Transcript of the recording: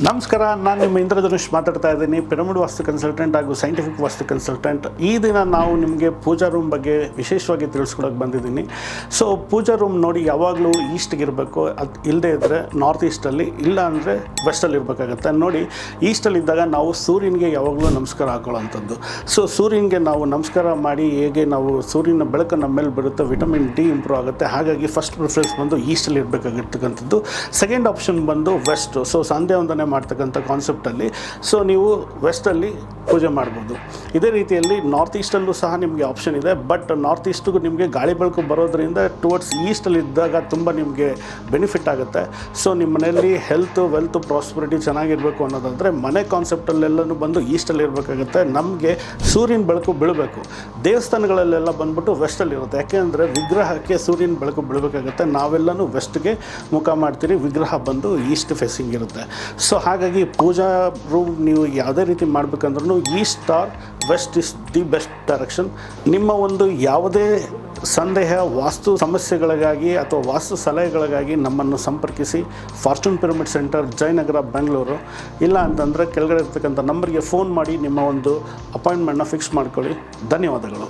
ನಮಸ್ಕಾರ, ನಾನು ನಿಮ್ಮ ಇಂದ್ರಧನುಷ್ ಮಾತಾಡ್ತಾ ಇದ್ದೀನಿ. ಪಿರಮಿಡ್ ವಾಸ್ತು ಕನ್ಸಲ್ಟೆಂಟ್ ಹಾಗೂ ಸೈಂಟಿಫಿಕ್ ವಾಸ್ತು ಕನ್ಸಲ್ಟೆಂಟ್. ಈ ದಿನ ನಾವು ನಿಮಗೆ ಪೂಜಾ ರೂಮ್ ಬಗ್ಗೆ ವಿಶೇಷವಾಗಿ ತಿಳಿಸ್ಕೊಡೋಕೆ ಬಂದಿದ್ದೀನಿ. ಸೊ ಪೂಜಾ ರೂಮ್ ನೋಡಿ ಯಾವಾಗಲೂ ಈಸ್ಟ್ಗೆ ಇರಬೇಕು, ಅದು ಇಲ್ಲದೇ ಇದ್ದರೆ ನಾರ್ತ್ ಈಸ್ಟಲ್ಲಿ, ಇಲ್ಲ ಅಂದರೆ ವೆಸ್ಟಲ್ಲಿ ಇರಬೇಕಾಗತ್ತೆ. ನೋಡಿ, ಈಸ್ಟಲ್ಲಿದ್ದಾಗ ನಾವು ಸೂರ್ಯನಿಗೆ ಯಾವಾಗಲೂ ನಮಸ್ಕಾರ ಹಾಕೊಳ್ಳೋವಂಥದ್ದು. ಸೊ ಸೂರ್ಯನಿಗೆ ನಾವು ನಮಸ್ಕಾರ ಮಾಡಿ ಹೇಗೆ ನಾವು ಸೂರ್ಯನ ಬೆಳಕು ನಮ್ಮ ಮೇಲೆ ಬರುತ್ತೆ, ವಿಟಮಿನ್ ಡಿ ಇಂಪ್ರೂವ್ ಆಗುತ್ತೆ. ಹಾಗಾಗಿ ಫಸ್ಟ್ ಪ್ರಿಫರೆನ್ಸ್ ಬಂದು ಈಸ್ಟಲ್ಲಿ ಇರಬೇಕಾಗಿರ್ತಕ್ಕಂಥದ್ದು. ಸೆಕೆಂಡ್ ಆಪ್ಷನ್ ಬಂದು ವೆಸ್ಟ್. ಸೊ ಸಂಧ್ಯಾ ವಂದನೆ ಮಾಡ್ತಕ್ಕಂಥ ಕಾನ್ಸೆಪ್ಟಲ್ಲಿ ಸೊ ನೀವು ವೆಸ್ಟಲ್ಲಿ ಪೂಜೆ ಮಾಡ್ಬೋದು. ಇದೇ ರೀತಿಯಲ್ಲಿ ನಾರ್ತ್ ಈಸ್ಟಲ್ಲೂ ಸಹ ನಿಮಗೆ ಆಪ್ಷನ್ ಇದೆ. ಬಟ್ ನಾರ್ತ್ ಈಸ್ಟಿಗೂ ನಿಮಗೆ ಗಾಳಿ ಬೆಳಕು ಬರೋದ್ರಿಂದ ಟುವರ್ಡ್ಸ್ ಈಸ್ಟಲ್ಲಿ ಇದ್ದಾಗ ತುಂಬ ನಿಮಗೆ ಬೆನಿಫಿಟ್ ಆಗುತ್ತೆ. ಸೊ ನಿಮ್ಮ ಮನೆಯಲ್ಲಿ ಹೆಲ್ತು, ವೆಲ್ತು, ಪ್ರಾಸ್ಪರಿಟಿ ಚೆನ್ನಾಗಿರಬೇಕು ಅನ್ನೋದಾದರೆ ಮನೆ ಕಾನ್ಸೆಪ್ಟಲ್ಲೆಲ್ಲನೂ ಬಂದು ಈಸ್ಟಲ್ಲಿ ಇರಬೇಕಾಗುತ್ತೆ. ನಮಗೆ ಸೂರ್ಯನ ಬೆಳಕು ಬೀಳಬೇಕು. ದೇವಸ್ಥಾನಗಳಲ್ಲೆಲ್ಲ ಬಂದ್ಬಿಟ್ಟು ವೆಸ್ಟಲ್ಲಿರುತ್ತೆ. ಯಾಕೆಂದರೆ ವಿಗ್ರಹಕ್ಕೆ ಸೂರ್ಯನ ಬೆಳಕು ಬೀಳಬೇಕಾಗುತ್ತೆ. ನಾವೆಲ್ಲನೂ ವೆಸ್ಟ್ಗೆ ಮುಖ ಮಾಡ್ತೀರಿ, ವಿಗ್ರಹ ಬಂದು ಈಸ್ಟ್ ಫೇಸಿಂಗ್ ಇರುತ್ತೆ. ಸೊ ಹಾಗಾಗಿ ಪೂಜಾ ರೂಮ್ ನೀವು ಯಾವುದೇ ರೀತಿ ಮಾಡಬೇಕಂದ್ರೂ east or west is the best direction. ನಿಮ್ಮ ಒಂದು ಯಾವುದೇ ಸಂದೇಹ, ವಾಸ್ತು ಸಮಸ್ಯೆಗಳಿಗಾಗಿ ಅಥವಾ ವಾಸ್ತು ಸಲಹೆಗಳಿಗಾಗಿ ನಮ್ಮನ್ನು ಸಂಪರ್ಕಿಸಿ. Fortune pyramid centre, Jayanagar, Bengaluru. ಇಲ್ಲ ಅಂತಂದರೆ ಕೆಳಗಡೆ ಇರ್ತಕ್ಕಂಥ ನಂಬರ್ಗೆ ಫೋನ್ ಮಾಡಿ ನಿಮ್ಮ ಒಂದು ಅಪಾಯಿಂಟ್ಮೆಂಟ್ನ ಫಿಕ್ಸ್ ಮಾಡ್ಕೊಳ್ಳಿ. ಧನ್ಯವಾದಗಳು.